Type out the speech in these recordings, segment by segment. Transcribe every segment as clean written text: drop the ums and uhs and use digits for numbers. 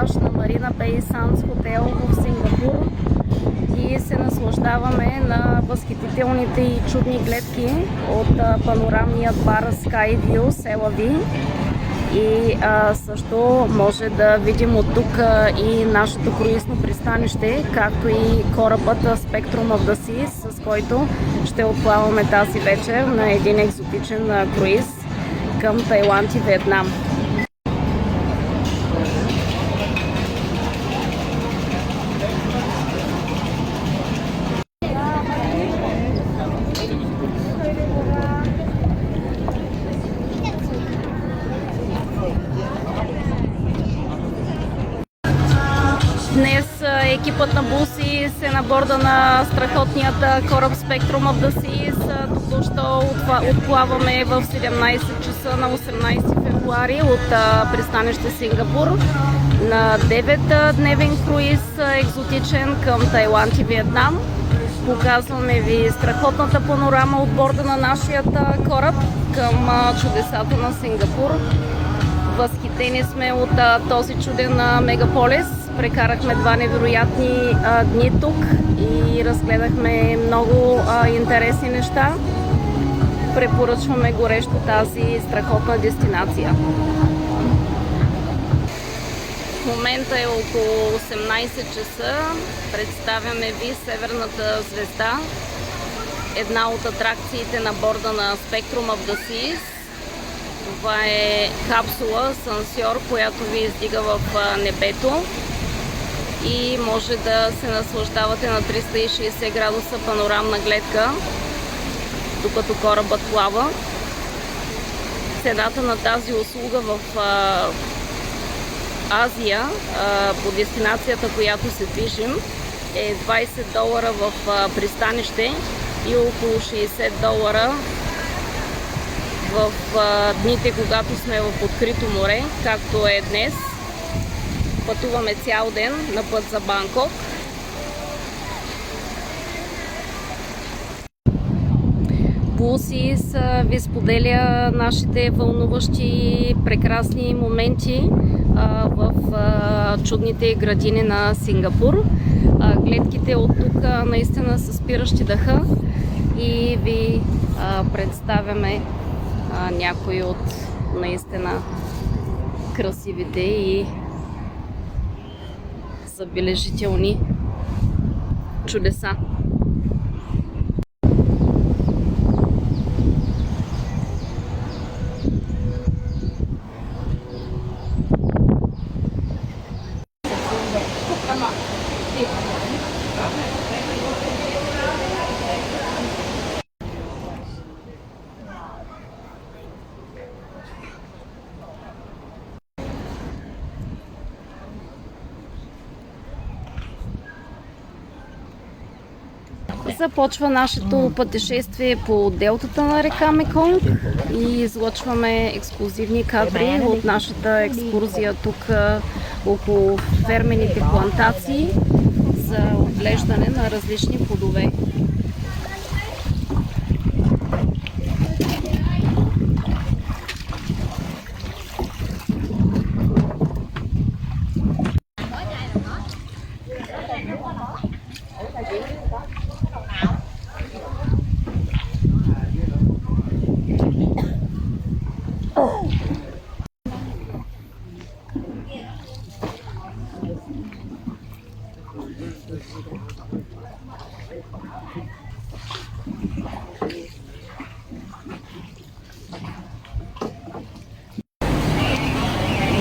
плаж на Марина Бей Сандс хотел в Сингапур и се наслаждаваме на възхитителните и чудни гледки от панорамният бар Skyview Селави. И също може да видим от тук и нашето круизно пристанище, както и корабът Spectrum of the Seas, с който ще отплаваме тази вечер на един екзотичен круиз към Тайланд и Виетнам. Днес екипът на Буси се на борда на страхотният кораб Spectrum of the Seas. Току-що отплаваме в 17 часа на 18 февруари от пристанище Сингапур на 9-дневен круиз екзотичен към Тайланд и Виетнам. Показваме ви страхотната панорама от борда на нашия кораб към чудесата на Сингапур. Възхитени сме от този чуден мегаполис. Прекарахме два невероятни дни тук и разгледахме много интересни неща. Препоръчваме горещо тази страхотна дестинация. В момента е около 18 часа. Представяме ви Северната звезда, една от атракциите на борда на Spectrum of the Seas. Това е капсула, асансьор, която ви издига в небето и може да се наслаждавате на 360 градуса панорамна гледка, докато корабът плава. Цената на тази услуга в Азия, по дестинацията, която се движим, е $20 в пристанище и около $60 в дните, когато сме в открито море, както е днес. Пътуваме цял ден на път за Банкок. Булсис ви споделя нашите вълнуващи, прекрасни моменти в чудните градини на Сингапур. Гледките от тук наистина са спиращи дъха и ви представяме някои от наистина красивите и забележителни чудеса. Започва нашето пътешествие по делтата на река Меконг и излъчваме ексклузивни кадри от нашата екскурзия тук около фермените плантации за отглеждане на различни плодове.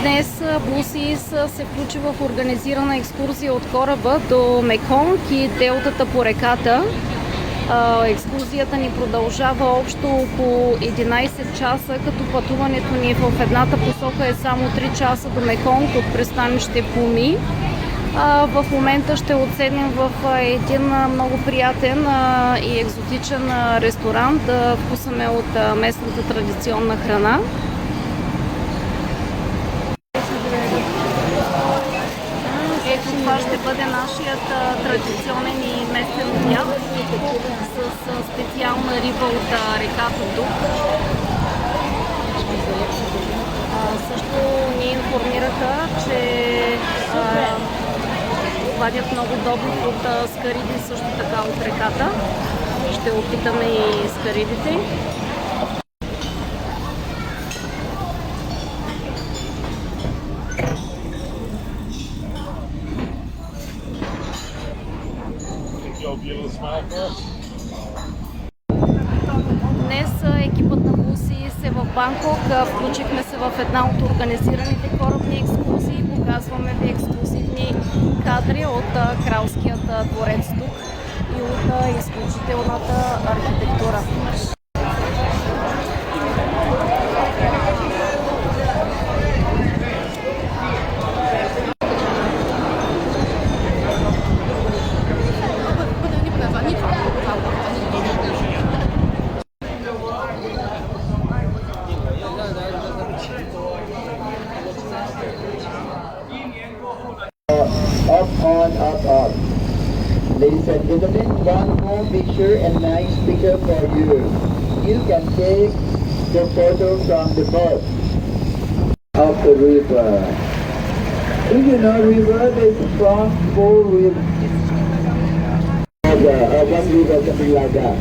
Днес Булсис се включи в организирана екскурзия от кораба до Меконг и делтата по реката. Екскурзията ни продължава общо около 11 часа, като пътуването ни в едната посока е само 3 часа до Меконг от пристанище Пуми. В момента ще отседнем в един много приятен и екзотичен ресторант да вкусаме от местната традиционна храна. Ето това ще бъде нашият традиционен и местен обяд с специална риба от реката Дук. Също ни информираха, че вадят много добив от скариди, също така от реката. Ще опитаме и скаридите. Днес екипът на Булсис е в Банкок. Включихме се в една от организираните корабни екскурзии. Показваме ви ексклюзивни кадри от кралският дворец тук и от изключителната архитектура. Up. Ladies and gentlemen, one more picture and nice picture for you. You can take the photo from the boat of the river. Do you know river? There's a strong full river. One river, something like that.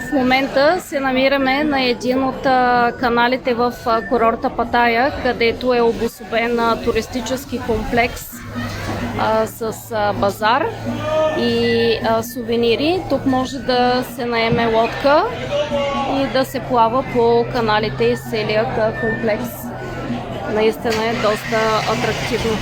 В момента се намираме на един от каналите в курорта Паттайя, където е обособен туристически комплекс с базар и сувенири. Тук може да се наеме лодка и да се плава по каналите и целият комплекс. Наистина е доста атрактивно.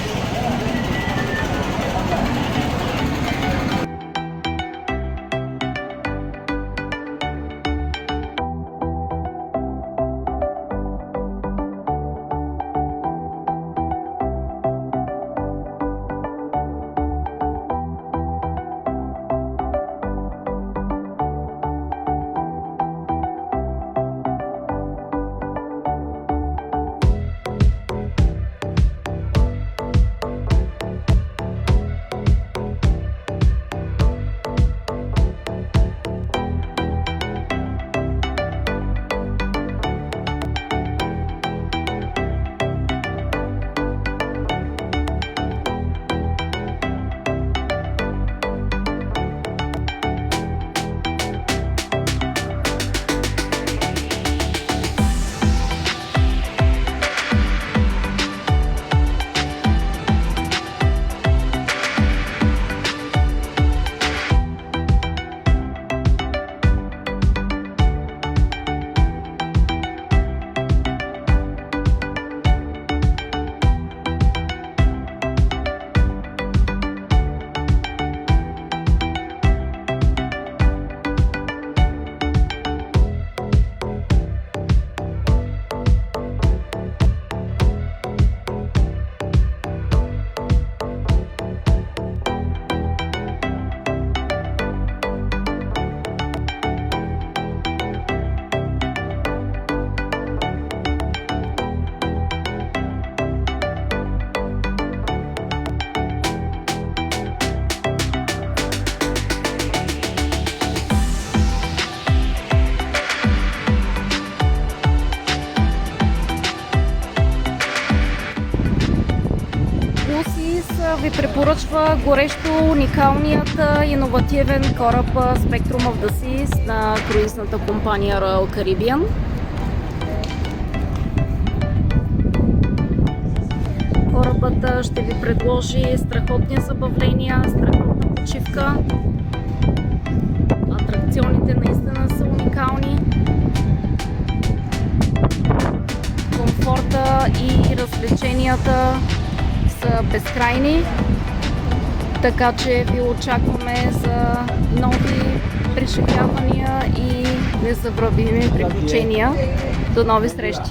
Ви препоръчва горещо уникалният иновативен кораб Spectrum of the Seas на круизната компания Royal Caribbean. Корабът ще ви предложи страхотни забавления, страхотна почивка. Атракционите наистина са уникални. Комфорта и развлеченията са безкрайни, така че ви очакваме за нови преживявания и незабравими приключения. До нови срещи!